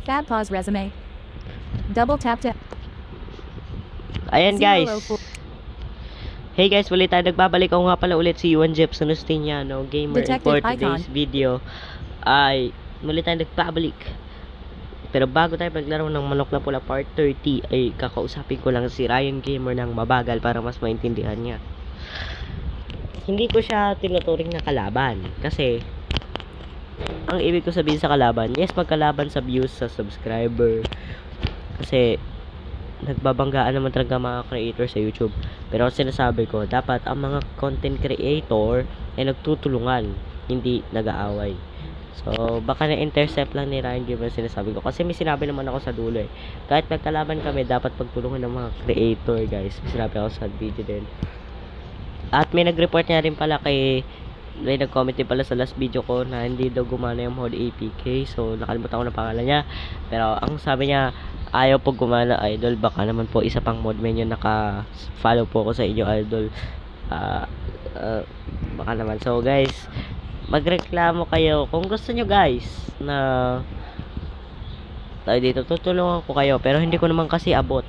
Fab pause resume. Double tap to Ayan guys. 004. Hey guys, ulit tayo nagbabalik. Ako nga pala ulit si Juan Jepson Ostiniano, gamer. And for Detective today's icon. video ay muli tayo nagbabalik. Pero bago tayo maglaro ng Manok na Pula Part 30 ay kakausapin ko lang si Ryan Gamer ng mabagal para mas maintindihan niya. Hindi ko siya tinuturing na kalaban kasi ang ibig ko sabihin sa kalaban, yes, magkalaban sa views, sa subscriber, kasi nagbabanggaan naman talaga mga creator sa YouTube. Pero ang sinasabi ko, dapat ang mga content creator ay nagtutulungan, hindi nag-aaway. So, baka na-intercept lang ni Ryan Gamer sinasabi ko. Kasi may sinabi naman ako sa dulo eh. Kahit magkalaban kami, dapat pagtulungan ng mga creator, guys. May sinabi ako sa video din. At may nag-report niya rin pala kay... May nag-comment din pala sa last video ko na hindi daw gumana yung mod APK. So, nakalimutan ko na pangalan niya. Pero, ang sabi niya, ayaw po gumana, idol. Baka naman po isa pang mod menu naka-follow po ko sa inyo, idol. Baka naman. So, guys, magreklamo kayo. Kung gusto nyo, guys, na tayo dito, tutulungan ko kayo. Pero, hindi ko naman kasi abot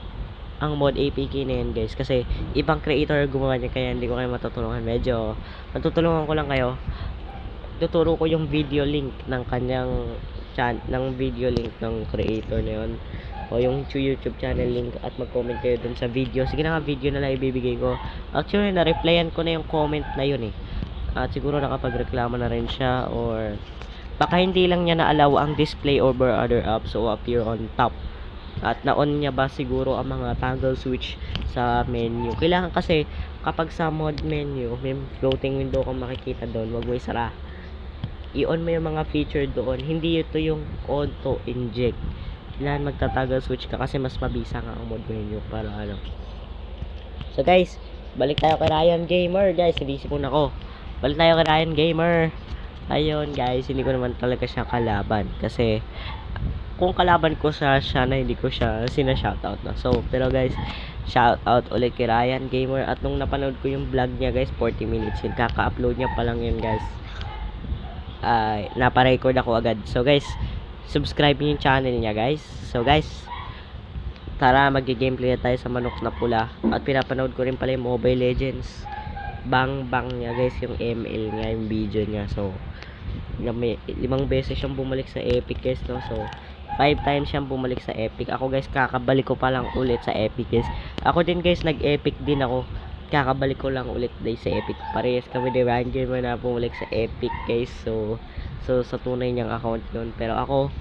ang mod APK na yan, guys, kasi ibang creator gumawa niya, kaya hindi ko kayo matutulungan. Medyo matutulungan ko lang kayo. Tuturo ko yung video link ng kanyang ng video link ng creator na yun, o yung YouTube channel link, at mag-comment kayo dun sa video. Sige na nga, video na lang ibibigay ko. Actually, na-replyan ko na yung comment na yun eh. At siguro nakapagreklamo na rin siya, or baka hindi lang niya na-allow ang display over other apps o appear on top. At na-on niya ba siguro ang mga toggle switch sa menu. Kailangan kasi kapag sa mod menu, may floating window kang makikita doon, wag mo isara. I-on mo yung mga feature doon. Hindi ito yung auto inject. Kailangan magta-toggle switch ka kasi mas mabisa nga ang mod menu para ano. So guys, balik tayo kay Ryan Gamer, guys. Sinisipon ako. Balik tayo kay Ryan Gamer. Ayun guys, hindi ko naman talaga siya kalaban kasi kung kalaban ko siya na hindi ko siya sina-shoutout na. So, pero guys, shoutout ulit kay Ryan Gamer. At nung napanood ko yung vlog niya, guys, 40 minutes yun. Kaka-upload niya pa lang yun, guys. Napa-record ako agad. So, guys, subscribe niyo yung channel niya, guys. So, guys, tara, mag-gameplay tayo sa Manok na Pula. At pinapanood ko rin pala yung Mobile Legends. Bang niya, guys, yung ML niya, yung video niya. So, may 5 beses siyang bumalik sa Epic, guys, no? So, 5 times siyang bumalik sa Epic. Ako, guys, kakabalik ko pa lang ulit sa Epic, guys. Ako din, guys, nag-Epic din ako. Kakabalik ko lang ulit guys sa Epic. Parehas kami ni Ryan Gamer na bumalik sa Epic, guys. So sa tunay niyang account yun. Pero ako,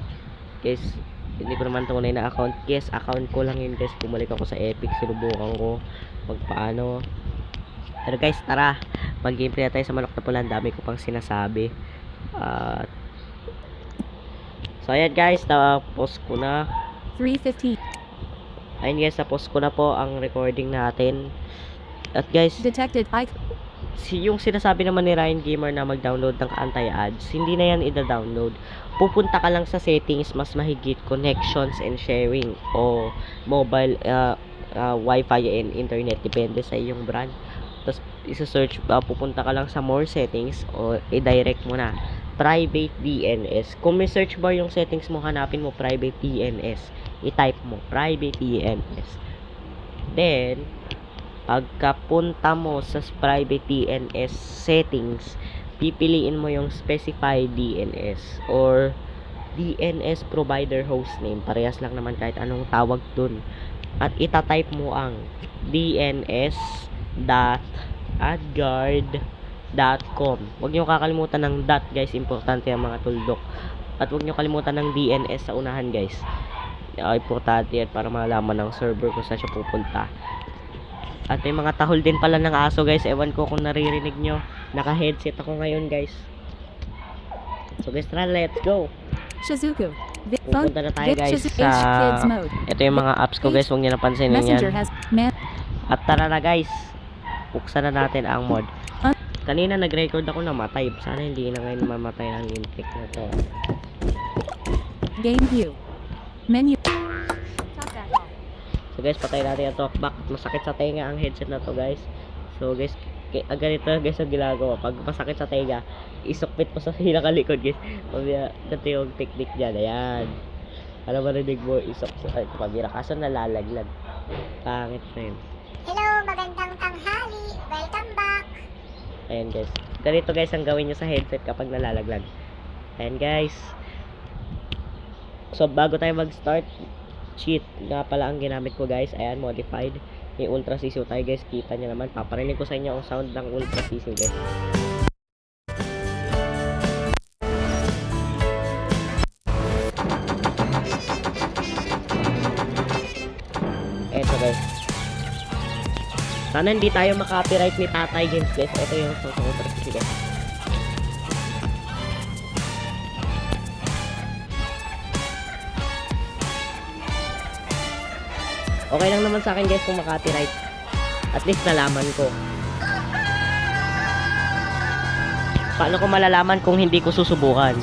guys, hindi ko naman tunay na account. Yes, account ko lang yun, guys. Bumalik ako sa Epic. Sinubukan ko magpaano. Pero guys, tara, mag-gameplay na tayo sa Manok na Pula. Ang dami ko pang sinasabi. So ayan guys, tapos ko na 3:15. ayun guys, tapos ko na po ang recording natin. At guys, Detected icon. yung sinasabi naman ni Ryan Gamer na mag-download ng anti-ads, hindi na yan ida-download. Pupunta ka lang sa settings, mas mahigit, connections and sharing, o mobile wifi and internet, depende sa iyong brand. Tapos isa-search, pupunta ka lang sa more settings, o i-direct mo na private DNS. Kung may search bar yung settings mo, hanapin mo private DNS, i-type mo private DNS. Then pagkapunta mo sa private DNS settings, pipiliin mo yung specified DNS or DNS provider hostname, parehas lang naman kahit anong tawag dun, at itatype mo ang dns.adguard.com. Huwag nyo kakalimutan ng dot, guys, importante ang mga tuldok. At huwag nyo kalimutan ng DNS sa unahan, guys. Importante yan para malaman ng server kung saan siya pupunta. At may mga tahol din pala ng aso, guys. Ewan ko kung naririnig nyo. Naka-headset ako ngayon, guys. So guys, tara, let's go. Shizuku. Pupunta na tayo, guys, Kids sa... mode. Ito yung mga apps ko, guys. Huwag nyo napansinin Messenger yan. has man. At tara na, guys. Buksan na natin ang mod. Kanina nag-record ako na matay. Sana hindi na ngayon mamatay ng intake na to. Game view. Menu. So guys, patay natin ang talkback. Masakit sa tenga ang headset na to, guys. So guys, ganito guys ang ginagawa. Pag masakit sa tenga, isukpit mo sa pinakalikod, guys. Ganito yung technique dyan. Ayan. Alam mo, rinig mo, isok sa pabira. Kaso nalalaglag. Pangit na yun. Hello, magandang tanghali. Welcome back. Ayan guys. Ganito guys ang gawin nyo sa headset kapag nalalaglag. Ayan guys. So bago tayo mag-start, cheat nga pala ang ginamit ko guys. Ayan, modified. May ultra sisiw tayo guys. Kita nyo naman. Paparinig ko sa inyo ang sound ng ultra sisiw guys. Eto guys. Sana hindi tayo makapiright ni Tatay Games guys. Ito yung sound ng ultra sisiw guys. Okay lang naman sa akin guys kung makapiright. At least nalaman ko. Paano ko malalaman kung hindi ko susubukan?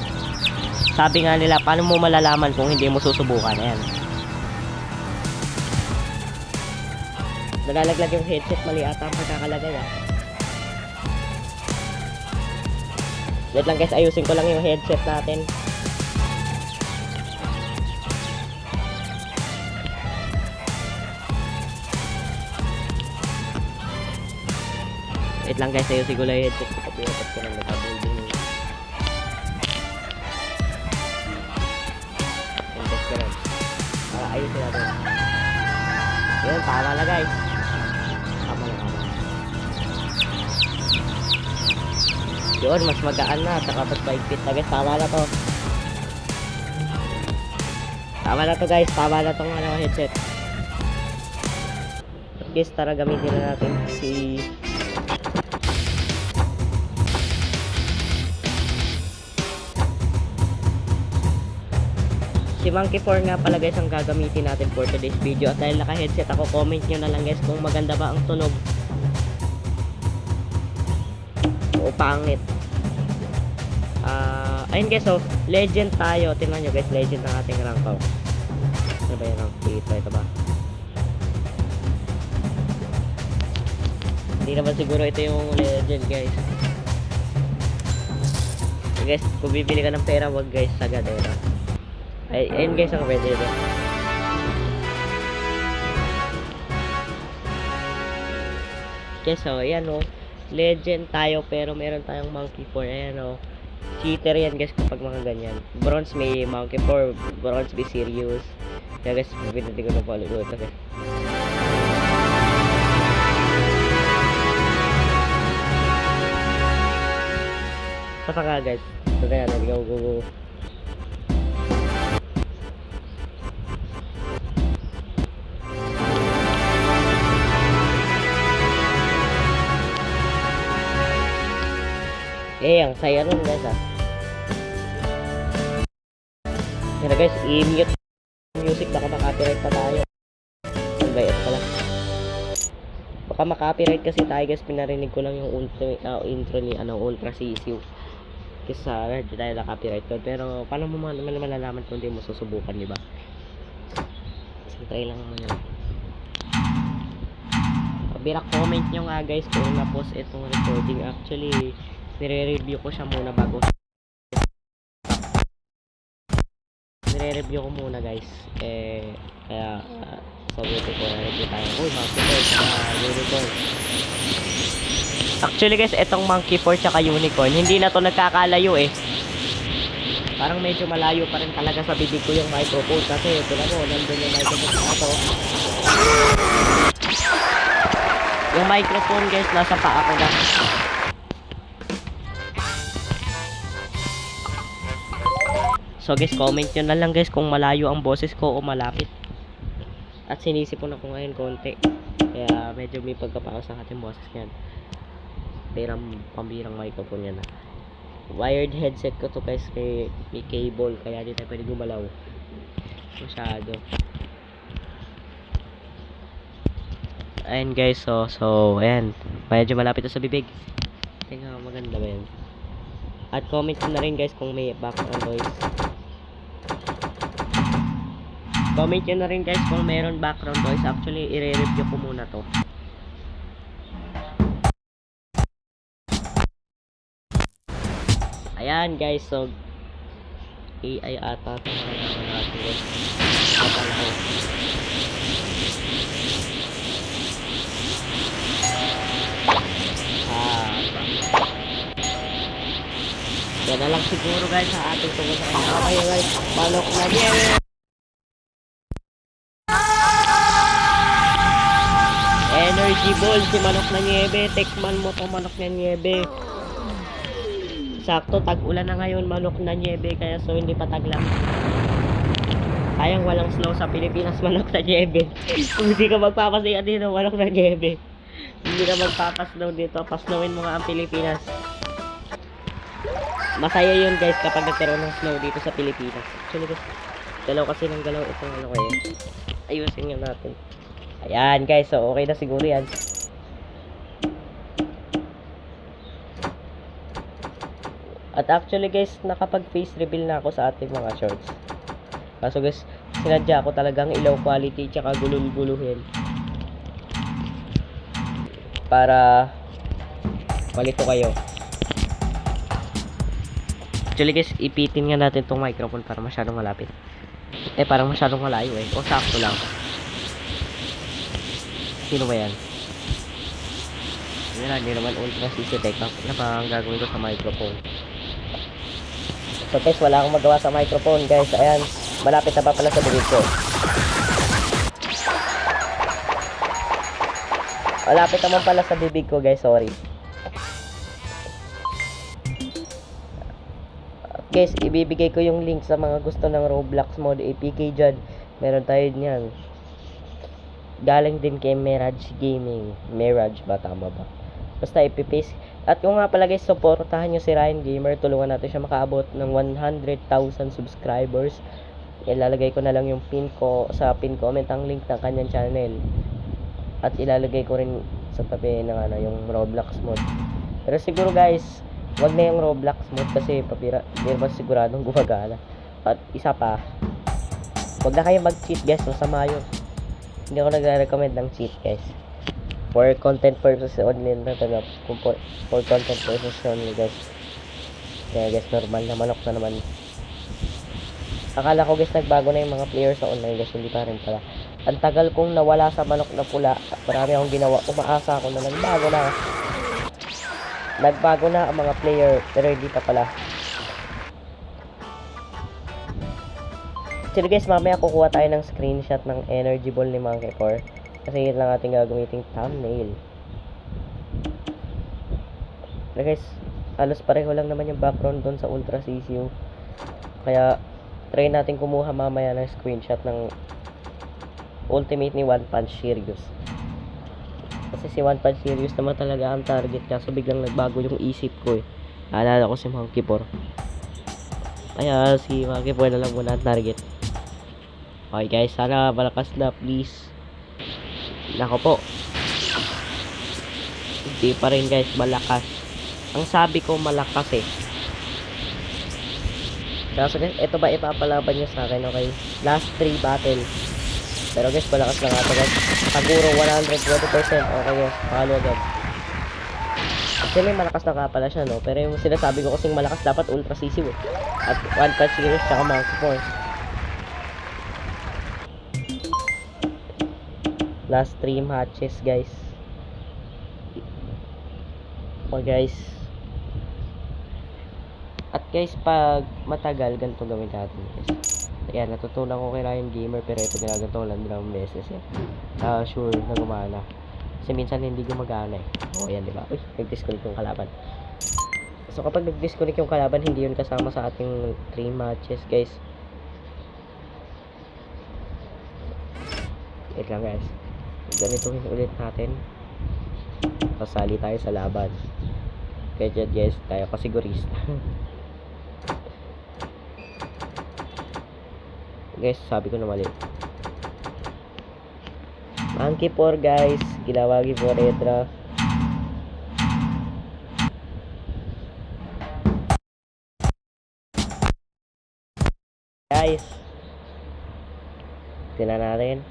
Sabi nga nila, paano mo malalaman kung hindi mo susubukan? Ayan. Nalalaglag yung headset, mali ata ang pagkakalagay ah. Wait lang guys, ayusin ko lang yung headset natin. Wait lang guys, ayusin ko lang yung headset ko. Papiwapat ko lang nagkabulding. Test ko lang. Para ayusin natin. Yun, tama na guys. Tama na. Yun, mas magaan na. Saka mas maigpit na guys. Tama na to. Tama na to guys. Tama na tong headset. Guys, tara gamitin na natin si Monkey 4 nga pala guys ang gagamitin natin for today's video. At dahil naka-headset ako, comment nyo na lang guys kung maganda ba ang tunog o pangit. Ayun guys, so legend tayo. Tingnan nyo guys, legend ng ating rank. Ano ba yung rank? Ito ba? Hindi naman siguro ito yung legend guys. So, guys, kung bibili ka ng pera, wag guys, sagad eh. Ayun guys ang pwede dito. Okay, so ayan o. Legend tayo pero meron tayong Monkey 4. Ayan o. Cheater yan guys kapag mga ganyan. Bronze may Monkey 4. Bronze may Sirius. Kaya guys, pinili ko na po ulit ito guys. Saka nga guys. So kaya go. Ang saya nun guys ah. Kaya guys, i-mute music, baka makapiright pa tayo. Ano ba, ito pala. Baka makapiright kasi tayo guys, pinarinig ko lang yung intro ni ultra sisiw. Kasi hindi tayo nakapiright ko. Pero paano mo malalaman kung hindi mo susubukan, diba? Kasi try lang naman yun. Pabira, comment nyo nga guys kung na-post itong recording. Actually, nire-review ko siya muna bago. Nire-review ko muna guys. Kaya so dito ko na-review tayo. Uy, Monkey 4 tsaka Unicorn. Actually guys, itong Monkey 4 tsaka Unicorn, hindi na to nagkakalayo eh. Parang medyo malayo pa rin talaga sa bibig ko yung microphone. Kasi ito na mo, nandun yung microphone na to. Yung microphone guys, nasa paa ko na. So guys, comment nyo na lang guys kung malayo ang boses ko o malapit. At sinisipon ako ngayon konti. Kaya medyo may pagkapao sa ating boses yan. Pambirang microphone yan. Wired headset ko to guys. May cable. Kaya di tayo pwede gumalaw. Masyado. Ayan guys. So ayan. Medyo malapit to sa bibig. Tingnan maganda ba yan. At comment na rin guys kung may background noise. Comment nyo na rin guys kung meron background noise. Actually, i-review ko muna to. Ayan guys, so AI ata ito natin guys. na lang siguro guys sa ating tungkol sa kanya. Okay guys, manok na niebe. Energy ball si manok na niebe. Tekman mo to manok na niebe. Sakto, tag-ulan na ngayon, manok na niebe, kaya so hindi pa taglam. Sayang walang snow sa Pilipinas, manok na niebe. Kung hindi ka magpapasaya dito, manok na niebe. Hindi ka magpapasnow dito, pasnowin mo nga ang Pilipinas. Masaya yun guys kapag nagkaroon ng snow dito sa Pilipinas. Actually guys, galaw kasi ng galaw itong ano kayo. Ayusin nga natin. Ayan guys, so okay na siguro yan. At actually guys, nakapag face reveal na ako sa ating mga shorts. Kaso guys, sinadya ko talagang ilaw quality tsaka gulul-guluhin. Para malito kayo. Actually guys, ipitin nga natin tong microphone para masyadong malapit. Parang masyadong malayo O sakto lang. Sino ba yan? Hindi naman ultra CC Tech na pa ang gagawin ko sa microphone. So guys, wala akong magawa sa microphone guys. Ayan, malapit na pa pala sa bibig ko. Malapit naman pala sa bibig ko guys, sorry. Guys, ibibigay ko yung link sa mga gusto ng Roblox mod APK dyan. Meron tayo niyan. Galing din kay Mirage Gaming. Mirage ba? Tama ba? Basta ipipaste. At kung nga pala guys, supportahan nyo si Ryan Gamer. Tulungan natin siya makaabot ng 100,000 subscribers. Ilalagay ko na lang yung pin ko sa pin comment ang link ng kanyang channel. At ilalagay ko rin sa tabi ng yung Roblox mod. Pero siguro guys, wag na yung Roblox mod kasi papira, hindi ba siguradong gumagana. At isa pa, wag na kayo mag-cheat guys, masama yun. Hindi ako nagre-recommend ng cheat guys. For content purposes only na talaga. For content purposes only guys. Kaya guys, normal na manok na naman. Akala ko guys, nagbago na yung mga players sa online guys, hindi pa rin pala. Ang tagal kong nawala sa manok na pula. Marami akong ginawa. Umaasa ako na nagbago na. Nagbago na ang mga player, pero hindi pa pala. Actually guys, mamaya kukuha tayo ng screenshot ng energy ball ni Monkey 4. Kasi yun lang ating gagamiting thumbnail. Pero guys, halos pareho lang naman yung background doon sa Ultra CCU. Kaya, try natin kumuha mamaya ng screenshot ng ultimate ni One Punch Serious. Kasi si One Punch Serious naman talaga ang target. Kaso biglang nagbago yung isip ko Naalala ko si Monkey 4. Kaya si Monkey 4 na lang muna ang target. Okay guys, sana malakas na please. Nako po. Hindi pa rin guys malakas. Ang sabi ko malakas Kaso guys, ito ba ipapalaban nyo sa akin, okay? Last 3 battle. Pero guys, malakas lang ito guys. Siguro 120%. Okay guys, follow agad. Actually, malakas na nga pala siya, no? Pero yung sinasabi ko kasing malakas, dapat ultra CC At One Punch Serious, tsaka Monkey 4. Last 3 matches guys. Okay guys. At guys, pag matagal, ganito gawin natin guys. Ayan, natutunan ko kay Ryan Gamer, pero ito ginaganto lang dalawang beses sure na gumana. Kasi minsan hindi gumagana O yan, diba? Uy, nag-disconnect yung kalaban. So kapag nag-disconnect yung kalaban, hindi yun kasama sa ating 3 matches guys. Wait lang guys. Ganituhin ulit natin. Pasali tayo sa laban. Kaya dyan guys, tayo kasigurista. Guys, sabi ko na mali. Monkey 4 guys, Kilawagi Foretra. Guys, tingnan natin.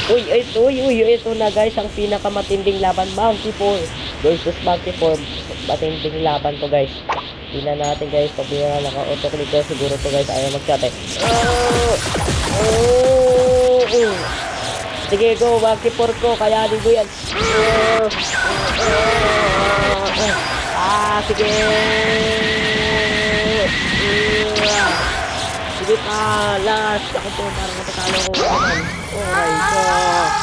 Ito na guys, ang pinakamatinding laban, Monkey 4 versus Monkey 4. Matinding laban to guys. Tingnan natin guys, pag naka-auto-click ko, siguro to guys, ayaw mag-chat Sige go, Monkey 4 ko, kayanin ko yan. Sige! Sige pa! Last! Ako po, parang matatalo ko. Oh my God!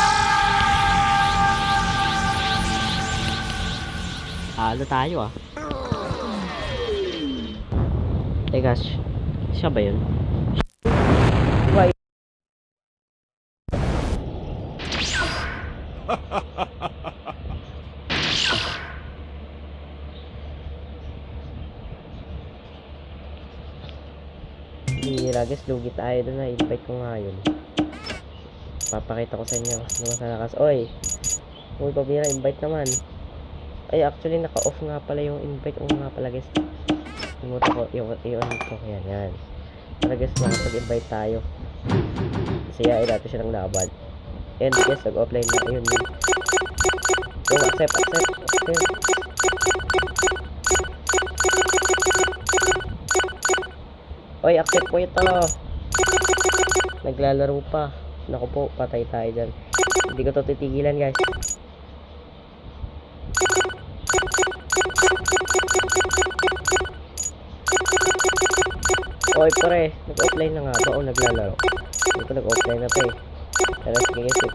Halo tayo ah. Teka, siya ba yun? Why? Hira guys, lugi tayo doon na. Invite ko nga yun. Papakita ko sa inyo. Yung sa lakas. Oy! Uy, pabira, invite naman. Ay, actually, naka-off nga pala yung invite. Oo nga pala, guys. Limutan ko, i-on ko. Yan. Para guys, makapag-invite tayo. Kasi yain natin siya ng laban. And guys, nag-offline na. Ayun. Oh, accept. Okay. Oy, accept po ito. Naglalaro pa. Naku po, patay tayo dyan. Hindi ko to titigilan, guys. Oy, pare, nag-offline na nga ba o naglalaro? Hindi ko nag-offline na pa eh. Pero sige guys eh.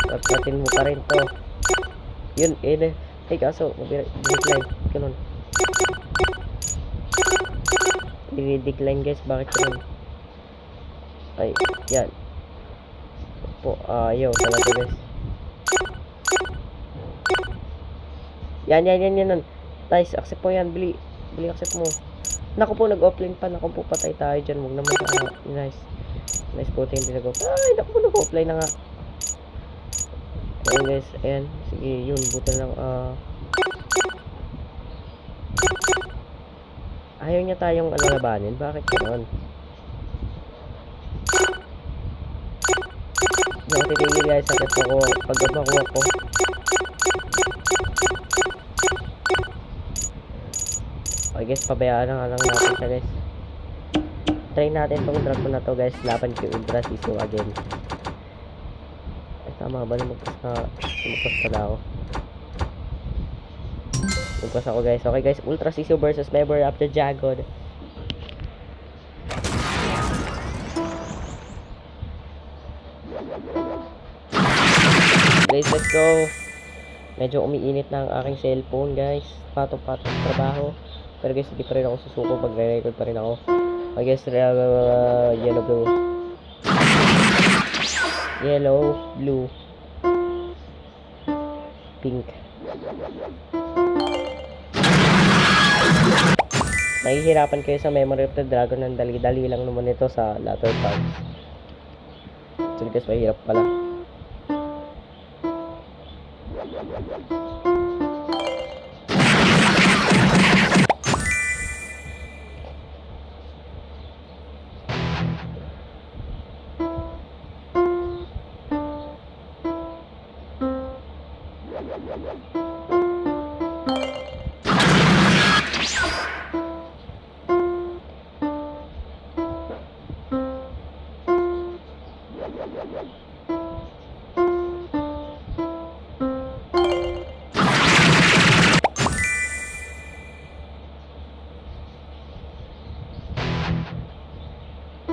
Tapatin mo pa rin to. Yun, ay kaso, decline. Ganun. I-decline guys, bakit ganun? Ay, yan. Po, ayaw talaga guys. Yan. Guys, accept po yan. Bili, accept mo. Naku po, nag-offline pa. Naku po, patay tayo dyan. Huwag naman sa nice. Nice po, hindi nag-offline. Ay, naku po, nag-offline na nga. Ayan guys, ayan. Sige, yun. Buto lang, ayaw niya tayong labanin. Bakit gano'n? Hindi ako titigil guys. Sakit ako. Pag makuha ko. Okay guys, pabayaan na lang natin siya guys. Try natin tong dragon na to guys. Laban kay Ultra Sisu again. Ay tama ba? Lumagpas pala ako. Lumagpas ako guys. Okay guys, Ultra Sisu versus Member of the Dragon. Guys, let's go. Medyo umiinit na ang aking cellphone guys. Patong-patong trabaho. Pero guys, hindi pa rin ako susuko. Pag-record pa rin ako. I guess, yellow, blue. Yellow, blue. Pink. Mahihirapan kayo sa Memory of the Dragon. Ang dali-dali lang naman ito sa latter parts. So guys, mahirap pala.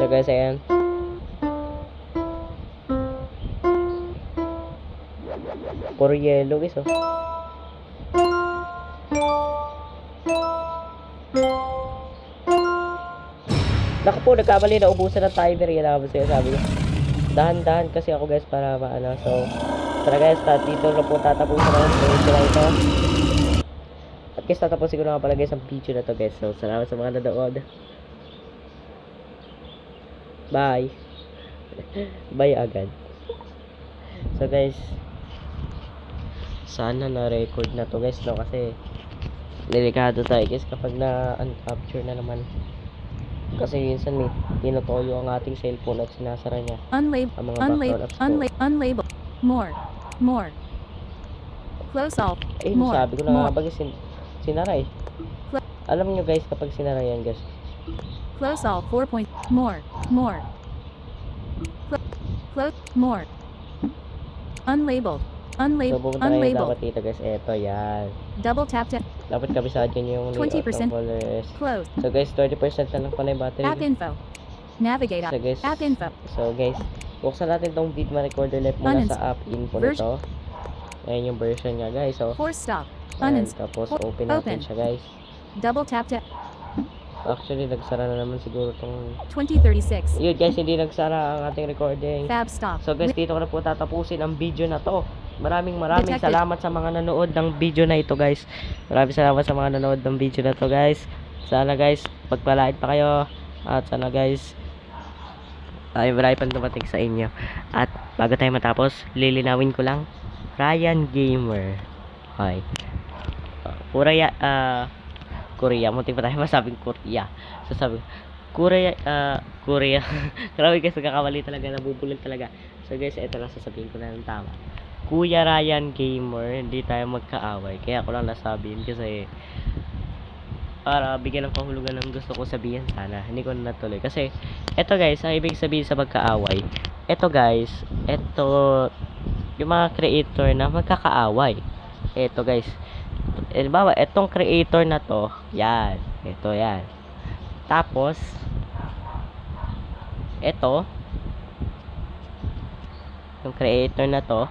So guys, ayan. Puro yellow guys, oh. Naku po, nagkamali na ubusan ng timer. Yan ako sabi ko. Dahan-dahan kasi ako guys para maano. So, tara guys, dito na po tatapusin na ito. At guys, tatapusin ko na pala guys ang video na to guys. So, salamat sa mga nanood. Bye. Bye agad. So guys, sana na-record na to guys, no? Kasi delikado tayo guys kapag na-uncapture na naman. Kasi minsan may tinutoyo ang ating cellphone at sinasara niya ang mga background apps ko. Unlabeled. More. Close all. Eh, More. sabi ko na nga ba guys, sinara eh. Alam nyo guys, kapag sinara yan guys, Close all 4 point. More. Close more. Unlabeled. So, pupunta kayo Unlabeled. dapat dito guys. Eto, yan. Double tap to Dapat kabisado nyo yung layout 20% ng colors. close. So guys, 30% na lang pala yung battery. App info. Navigate So app. guys, App info. buksan natin tong Vidma Recorder Lite muna Uninst- sa app info version- nito. Ayan yung version niya guys. So, Force stop. ayan, Uninst- tapos open natin Open. siya guys. Double tap to Actually, nagsara na naman siguro tong... 2036. Yun guys, hindi nagsara ang ating recording. Fab stop. So guys, dito ko na po tatapusin ang video na to. Maraming Detected. salamat sa mga nanood ng video na ito guys. Maraming salamat sa mga nanood ng video na to guys. Sana guys, pagpalain pa kayo. At sana guys, ay marami pang dumating sa inyo. At bago tayo matapos, lilinawin ko lang. Ryan Gamer. Okay. Korea. Muntik pa tayo masabing Korea. So sabi, Korea. Grabe guys, nagkakamali talaga. Nabubulol talaga. So guys, ito lang sasabihin ko na ng tama. Kuya Ryan Gamer, hindi tayo magkaaway. Kaya ko lang nasabihin kasi para bigyan ng kahulugan ng gusto ko sabihin sana. Hindi ko na natuloy. Kasi, eto guys, ang ibig sabihin sa magkaaway. Eto guys, eto yung mga creator na magkakaaway. Eto guys. Halimbawa, etong creator na to, yan. Eto yan. Tapos, eto, yung creator na to,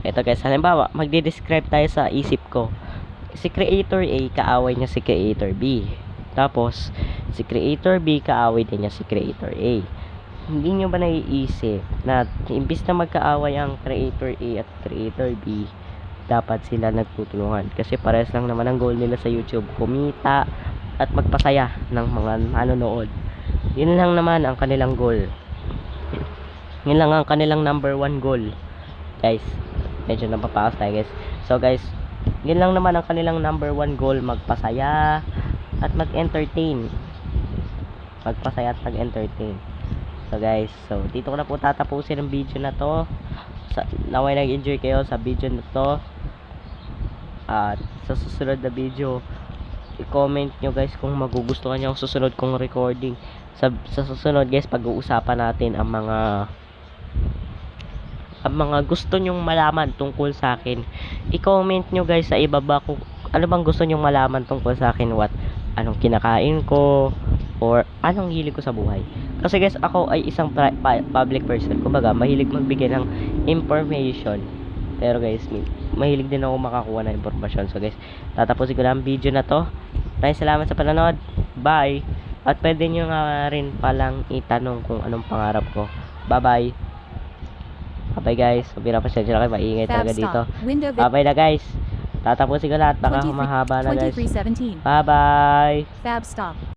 eto guys, halimbawa, magde-describe tayo sa isip ko. Si creator A, kaaway niya si creator B. Tapos, si creator B, kaaway din niya si creator A. Hindi nyo ba naiisip na imbis na magkaaway ang creator A at creator B, dapat sila nagtutulungan? Kasi parehas lang naman ang goal nila sa YouTube, kumita at magpasaya ng mga manonood. Yun lang naman ang kanilang goal. Yun lang ang kanilang number 1 goal. Guys, medyo napapakas tayo guys. So guys, yun lang naman ang kanilang number 1 goal, magpasaya at mag-entertain. Magpasaya at mag-entertain. So guys, dito ko na po tatapusin ang video na to. Naway nag-enjoy kayo sa video na to. At sa susunod na video, i-comment nyo guys kung magugustuhan nyo ang susunod kong recording. Sa susunod guys, pag-uusapan natin ang mga gusto nyong malaman tungkol sa akin. I-comment nyo guys sa ibaba kung ano bang gusto nyong malaman tungkol sa akin. Anong kinakain ko, or anong hilig ko sa buhay. Kasi guys, ako ay isang public person. Kumbaga, mahilig magbigay ng information. Pero guys, mahilig din ako makakuha ng impormasyon. So guys, tatapusin ko na ang video na to. Maraming salamat sa panonood. Bye! At pwede nyo nga rin palang itanong kung anong pangarap ko. Bye-bye! Bye guys. Sabi na pa siya kayo. Maingay Fab talaga dito. stop. Window Bye na guys. Tatapusin ko lahat. Baka 23 humahaba na guys. 2317. Bye-bye! Fab stop.